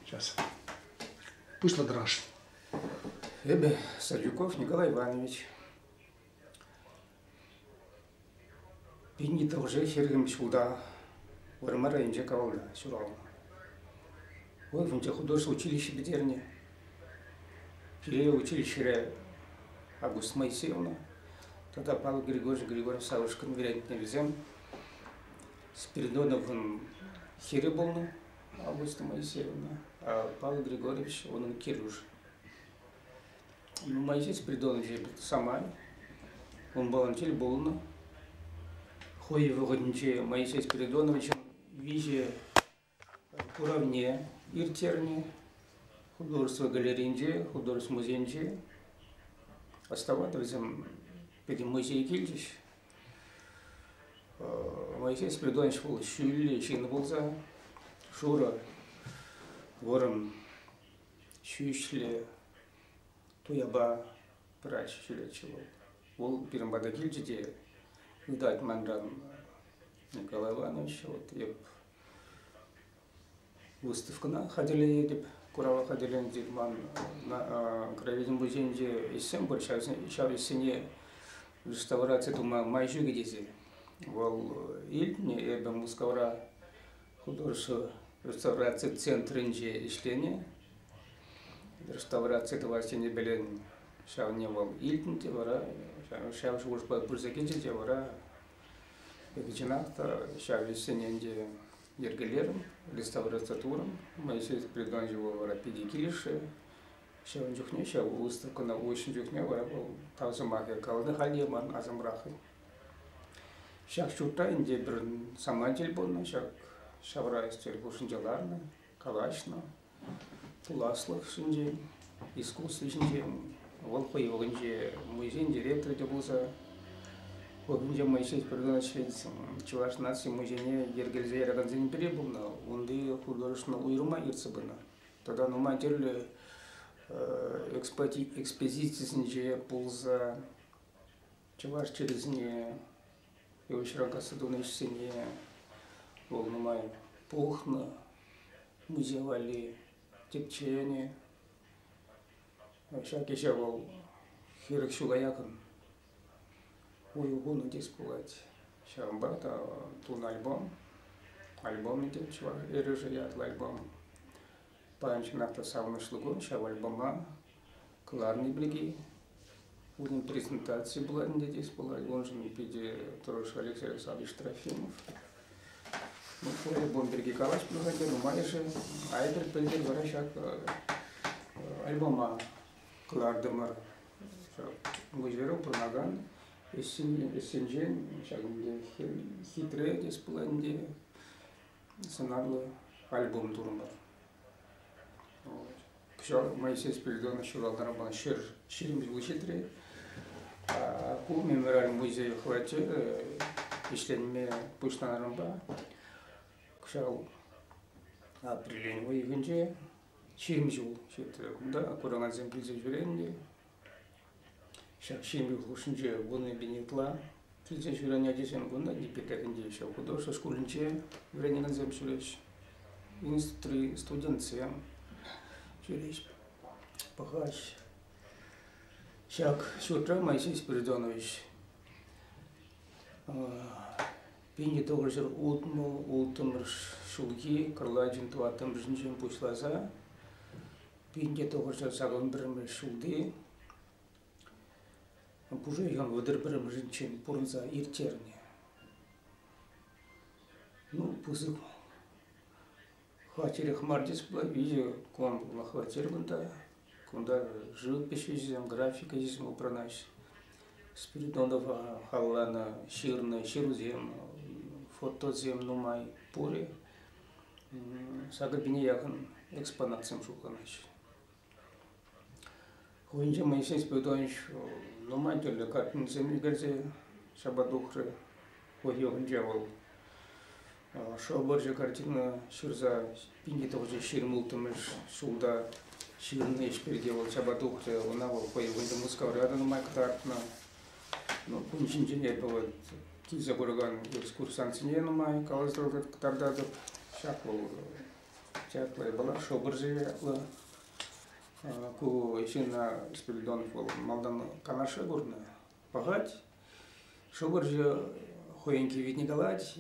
Сейчас. Пусть ладраш. Эбе Садюков Николай Иванович. Пиннита уже хергим сюда. Вармара инже кавалда сюрал. Ой, в художественном училище Бедерне. Пиле училище Август Моисеевна. Тогда Павел Григорьевич Савушкин вероятно везем. Спиридоновым Херебовну Августа Моисеевна, а Павел Григорьевич, он Кирюш. Ну, Моисей Спиридонович сама, он был Антильболна. Хой выгодниче Моисей Спиридонович, виже уравне Иртерне, художество галеринде, художество музейнде. Оставаться везем перед музей Кильдич. Моисей Спиридонович был шюли, чин болса, шура, вором шюшле, туяба, прач шюле чего. Вол пирамбада Кильдиче, видать мандран Николай Иванович, вот я выставка на ходили, деп курава ходили, деп ман на краеведен музейнде иссем бар, сейчас иссене реставрация тума майжу гедезе. Вол ильне эбе мускавра художество реставрация центринже ишление. Реставрация этого сене белен шавне вол ильне вара шав шуш по бурзакинже вара эбичнахта шав сененде ергелерм реставрация туром. Моисей Спиридонович вара педикилише шав жухне шав выставка на очень жухне вара вол тавзамахе калды халеман азамрахи. Шак шутта инде бір самантел болна, шак шавра истер бушинжаларна, калашна, туласлық шинже, искусство шинже, волхой вогынже музей директор де болса, вогынже Моисей Спиридонович Чуваш нации музейне ергелзе яраганзен пере болна, онды художественно уйрума ирцебына. Тогда нума терлі экспозиция шинже болса Чуваш через не и очень ракасы до ночи волнумай пухна, музевали тепчение. Шаг еще был хирок шугаяком. Ой, угону здесь пулать. Шамбата тун альбом не тепчва. И рыжаят альбом. Панч нахта сауна шлугон, шав альбома. Кларни бриги. Будем презентации была, здесь была, он же не пиди Торош Алексей Александрович Трофимов. Ну, коли бомберги калач приходил, ну, майже, а это придет ворощак альбома Клардемар, музею Пронаган, Эссенджен, хитрые, здесь была, где сценарий альбом Турмар. Моисей Спиридонович Уралдарабан ширим звучитре. Ку мемориальный музей хватит, ишленме пуштан рамба. Кшал апрелень выигрынже, ширим да, курана землизе журенде. Шак ширим хушинже буны бенитла. Тризе журения десен гунда, дипетекенде шал художество шкулинче, вренина земшулеш. Институт студентциям. Жюлич пахач. Шак шутра Моисей Спиридонович. Пинди тоже утму шулги, карладжин туатам жинжин пушлаза. Пинди тоже сагон брем шулди. Пуже ян водер брем жинчин пурнза иртерни. Ну, пузык. Хватили хмардис была, видео, ком хватили гунда, кунда живопись зем, графика зем упранась. Спиридонова халлана ширна, ширузем, фотозем нумай пури. Сагабине яхан экспонациям шуканаш. Хуинже Моисей Спиридонович нумай тёле картин земли герзе, шабадухры, хуйёган джавал. Шабаржа картина ширза пинги тоже ширмултамыш шулда ширный переделал чабатухте унавал по его мускав рядом майктартна. Ну кунчинчине бывает киза бурган экскурсант не на май калазров тогда шакол чаклай была шобыржи ку ишина Спиридонов был малдан канаша гурна пагать шобыржи хоенки вид не галать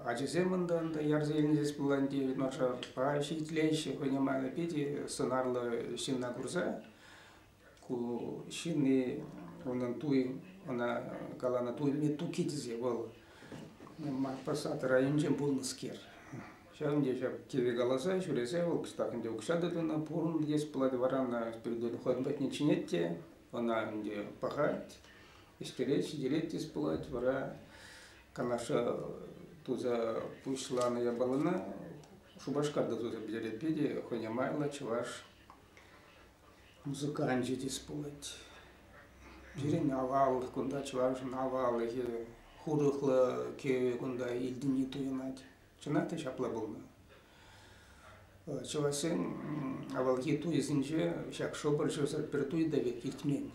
ажиземандан да ярзелин здесь планди наша пашитлейший понимали пети сонарлы шинна курса ку шинни онан туй она калана туй не тукитзе был пассат районжен полныскер сейчас где сейчас киви голоса шуресе ол кстати где укшады на порун здесь плады варана Спиридон ходит не чинете она где пахать истеречь делить исполать вара канаша туза пушла на ябалана шубашка да туза бедерет педи хоня майла чуваш музыканчить исполать жерен авал кунда чуваш навал их худохла ке кунда илдини туянать чынаты шапла болна чувашен авалги туйзинже шак шобыр жоза пертуй да век илтмен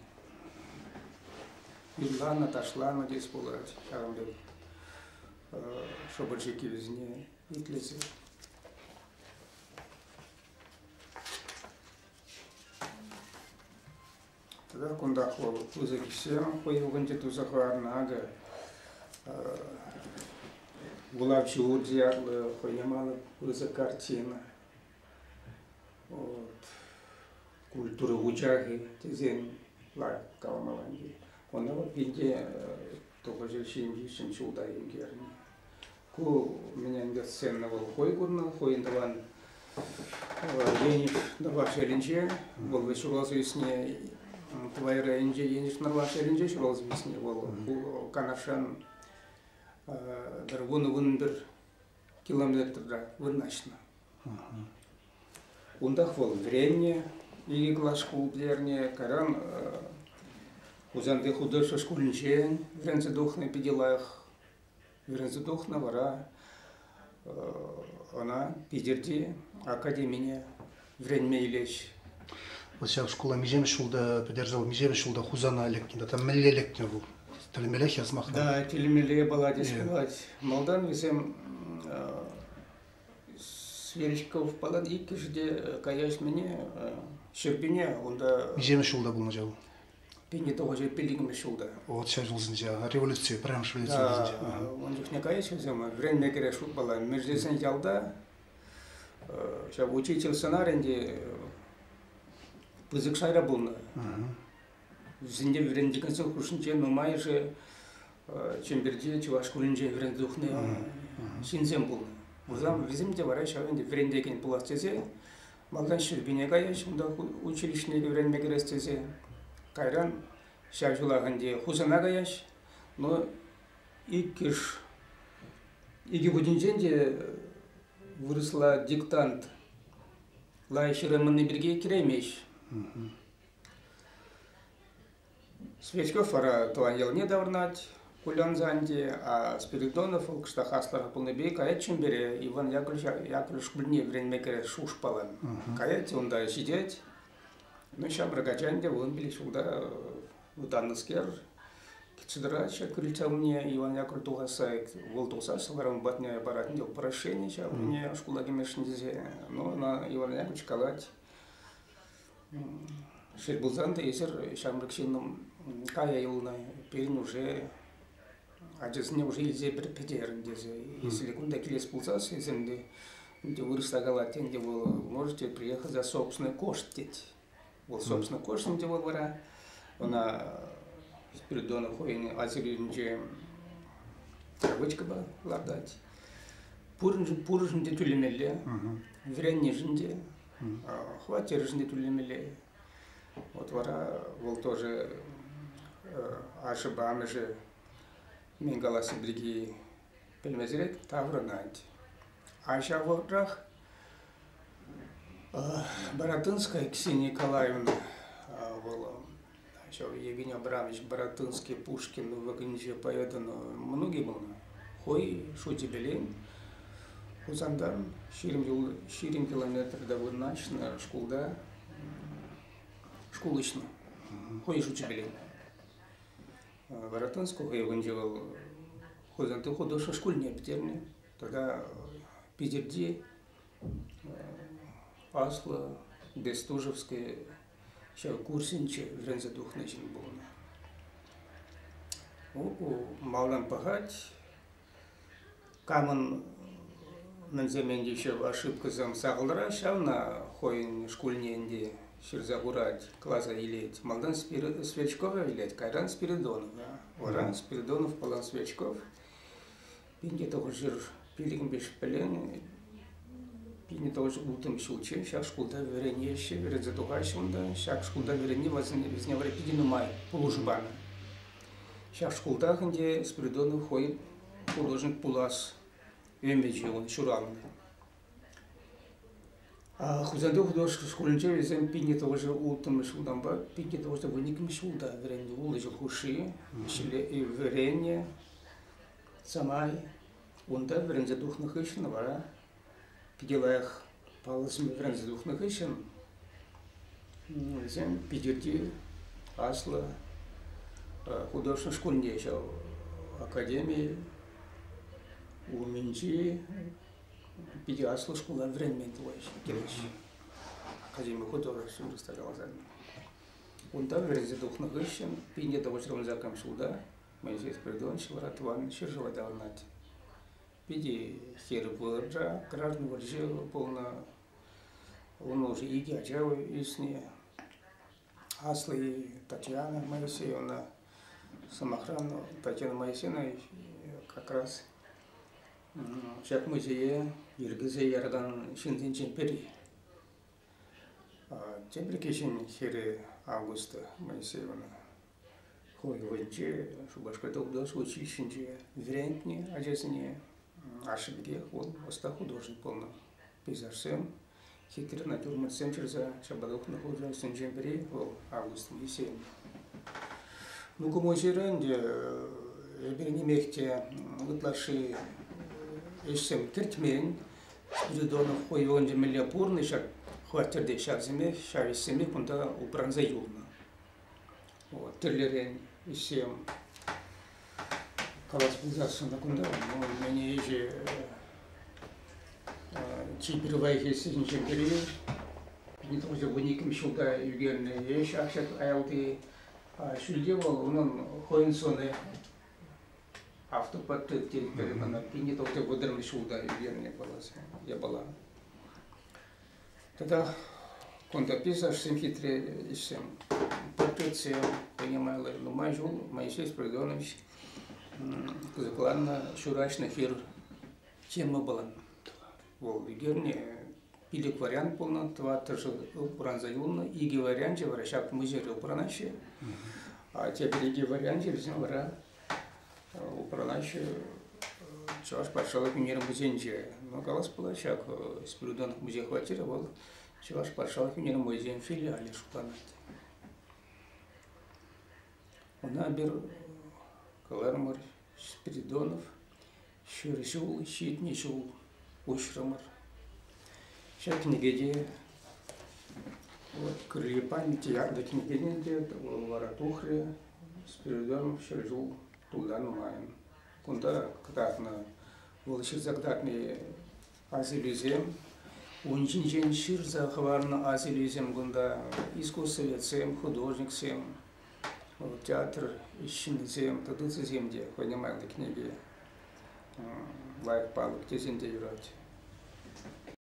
Юлана ташлана здесь полать шагамдел шобыржики везне итлезе тогда кунда хлоп узаки все появился туза хварнага гулавчи урдия понимала уза картина вот культура учаги тезен ла калмаланги он вот где только же чем сюда ингерни ку меня не ценного хойгурна хойндаван денег на вашей ренже был вышел весне твоя ренже денег на вашей ренже шел весне был канашан дарвун километр вынашно ундах был время и глазку дерне каран Узанды художество школьничен, вренцы духны педелах, вренцы духна вара, она пидерди академия время илеш. Вот сейчас школа мизем шулда, поддержал мизем шулда хузана лекни, да там меле лекни был, телемелех я смахнул. Да, телемеле была дискувать. Молдан висем сверчков паладики, где каясь мне щербине, он да. Мизем шулда был нажал. Пени того же пилигм шулда. Вот сейчас жылзынжа, революция, прям революция. Да, он же не каясь взял, время кере шут была. Между сен ялда, сейчас учитель сценарий, пызыкшайра был. Зинде вренди концов кушниче, но майже чемберди чуваш кулинже врендухне шинзем был. Узам визимде вара шавенде вренди кен пластезе, малдан шербине каясь, да училищный вренди керестезе. Кайран шажулаганде хузанагаяш, но икиш иги будинженде выросла диктант лайшираманны бирге киремеш. Свечков ара туанел не даврнать кулянзанде, а Спиридонов кштахаслар полнебей каячим бере Иван Яковлевич кульне время кере шуш палан. Каять он да сидеть. Ну, сейчас брагачанде вон были сюда в Данскер, кичдрача кричал мне Иван Яковлевич Тугасай, волтуса, сваром батня барат дел прошение, сейчас мне школа гимнастики, но на Иван Яковлевич калать шербузанте есер шамракшином кая илна перин уже не уже изе предпедер дезе, если куда келес пулсасы земли, где выросла галатен, где вы можете приехать за собственный коштить. Вот, собственно, кошным дело вора, она Спиридонов ходит, азеринже травочка была ладать. Пуржинде тулемеле, врянижинде, хватиржинде тулемеле. Вот вора, вот тоже ашибами же мингаласи бриги пельмезерет тавранать. Аша в ворах Баратынская Ксения Николаевна была, еще Евгений Абрамович Баратынский, Пушкин, Вагниче поэтому многие были. Хой, Шутибелин, Хузандан, Ширим километр довольно начно, школда, школочно. Хой, Шутибелин. Баратынского я вынживал, Хузанты худоша школьные птерни, тогда Питерди, Асла, Бестужевская, сейчас курсинче врензе духнечен был. Малдан пахать, камон на земле еще ошибка зам саглара, сейчас на хоин школьненде ширзагурать класса илеть. Малдан Свечкова илеть, Кайран Спиридонов, Оран Спиридонов, Палан Свечков. Пинги того жир пиликом без пелен. Пинги тоже утом шуче, сейчас школда верение еще, верит затухащим, сейчас школда верение возневре пидину май, полужбана. Сейчас школда, где Спиридонов ходит художник Пулас, Вембеджи, он шуралный. А художник художник школьниче, везем пинги тоже утом шулдам, пинги тоже выником шулда, верение улыжил хуши, верение, самай, он да верение духных ищен, вара. Пиделах паласми врензе духных ищен, зем пидерти асла художественной школьне еще академии у Минчи пиде асла школа времени твоих келеш академия художественной расставляла задним. Он там врензе духных ищен, пиде того что он закам суда, мы здесь придумали воротван ширжева давнать. Пиди хер вырджа, граждан вырджа полно, он уже и дядя истне, Аслы Татьяна Моисеевна, самохранна Татьяна Моисеевна как раз в музее Ергизе Ярдан Шинзин Чемпери. Чемпери кишин хере Августа Моисеевна. Хой венче, шубашка тогда случай шинче врентни, а здесь не ошибки, он оста художник полно пейзажем, хитрый натюрморт сем через шабадок находится в Сен-Джемпери в августе Моисеевна. Ну, кому жиренде, беренемехте выплаши ищем киртмен, Спиридонов хой он же миллиапурный, шаг хватит шаг земли, шаг из земли, куда упранза юлна. Вот, терлерен ищем. Калас пузаса на кунда, но мне же чипервай есть ничем перевел. Не то что выником шута югерный есть, а сейчас айлти шульдевал, он хоинсоны автопортрет перемана. Не то что выдрали шута югерный балас, я была. Тогда кунда писаш всем хитрее всем портрет всем понимаю, но майжул, Моисей Спиридонович. Закладно шурачный хир тема была. Вот герне пилик вариант полно, това тоже уранзаюлно, иги вариант же вращак музей упранаще, а теперь иги вариант же взял вара упранаще, чаш пошел к миру музейнче, но голос плачак Спиридонов музей хватировал, чаш пошел к миру музей филиале шупанать. Он набер Калармар, Спиридонов, Ширшул, Щитничул, Ушрамар. Сейчас книгеде, вот крылья памяти, ярда книгеде, Варатухре, Спиридонов, Ширжул, Тулдан Маем. Кунда, кратно, волшит загдатный азилизем, унчинчен ширза хварна азилизем гунда, искусствовед художник всем. Театр ищем зем, тадут земде, понимали книги, лайк палок, те земде играть.